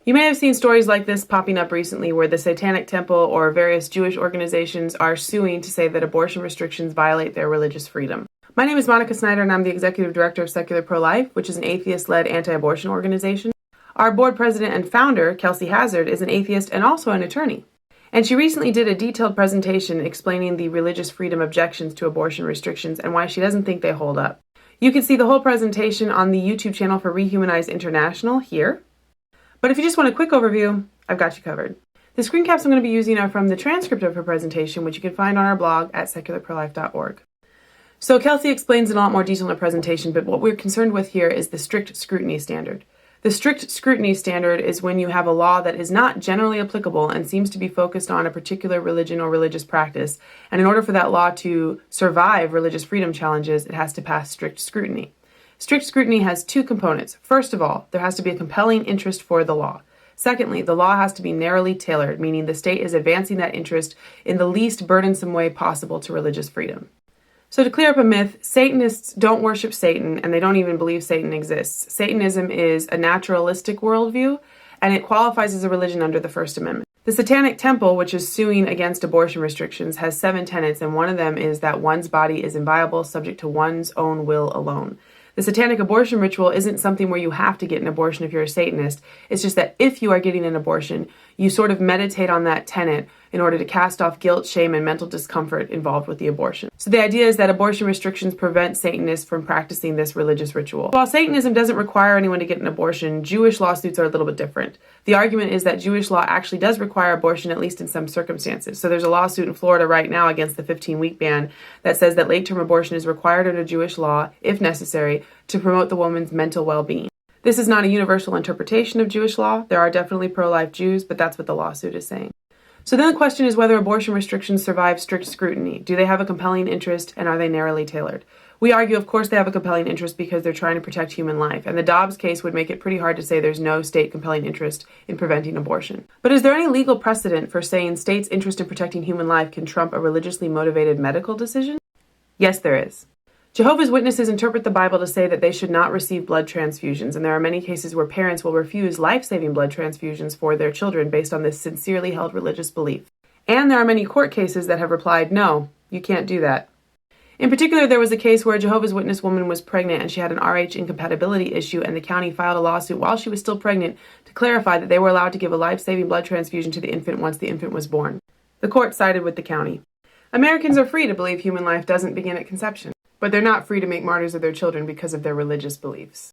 You may have seen stories like this popping up recently where the Satanic Temple or various Jewish organizations are suing to say that abortion restrictions violate their religious freedom. My name is Monica Snyder and I'm the Executive Director of Secular Pro-Life, which is an atheist-led anti-abortion organization. Our board president and founder, Kelsey Hazard, is an atheist and also an attorney. And she recently did a detailed presentation explaining the religious freedom objections to abortion restrictions and why she doesn't think they hold up. You can see the whole presentation on the YouTube channel for Rehumanize International here. But if you just want a quick overview, I've got you covered. The screen caps I'm going to be using are from the transcript of her presentation, which you can find on our blog at secularprolife.org. So Kelsey explains in a lot more detail in her presentation, but what we're concerned with here is the strict scrutiny standard. The strict scrutiny standard is when you have a law that is not generally applicable and seems to be focused on a particular religion or religious practice, and in order for that law to survive religious freedom challenges, it has to pass strict scrutiny. Strict scrutiny has two components. First of all, there has to be a compelling interest for the law. Secondly, the law has to be narrowly tailored, meaning the state is advancing that interest in the least burdensome way possible to religious freedom. So to clear up a myth, Satanists don't worship Satan, and they don't even believe Satan exists. Satanism is a naturalistic worldview, and it qualifies as a religion under the First Amendment. The Satanic Temple, which is suing against abortion restrictions, has 7 tenets, and one of them is that one's body is inviolable, subject to one's own will alone. The satanic abortion ritual isn't something where you have to get an abortion if you're a Satanist. It's just that if you are getting an abortion, you sort of meditate on that tenet in order to cast off guilt, shame, and mental discomfort involved with the abortion. So the idea is that abortion restrictions prevent Satanists from practicing this religious ritual. While Satanism doesn't require anyone to get an abortion, Jewish lawsuits are a little bit different. The argument is that Jewish law actually does require abortion, at least in some circumstances. So there's a lawsuit in Florida right now against the 15-week ban that says that late-term abortion is required under Jewish law, if necessary, to promote the woman's mental well-being. This is not a universal interpretation of Jewish law. There are definitely pro-life Jews, but that's what the lawsuit is saying. So then the question is whether abortion restrictions survive strict scrutiny. Do they have a compelling interest, and are they narrowly tailored? We argue, of course, they have a compelling interest because they're trying to protect human life, and the Dobbs case would make it pretty hard to say there's no state compelling interest in preventing abortion. But is there any legal precedent for saying states' interest in protecting human life can trump a religiously motivated medical decision? Yes, there is. Jehovah's Witnesses interpret the Bible to say that they should not receive blood transfusions, and there are many cases where parents will refuse life-saving blood transfusions for their children based on this sincerely held religious belief. And there are many court cases that have replied, no, you can't do that. In particular, there was a case where a Jehovah's Witness woman was pregnant and she had an RH incompatibility issue, and the county filed a lawsuit while she was still pregnant to clarify that they were allowed to give a life-saving blood transfusion to the infant once the infant was born. The court sided with the county. Americans are free to believe human life doesn't begin at conception, but they're not free to make martyrs of their children because of their religious beliefs.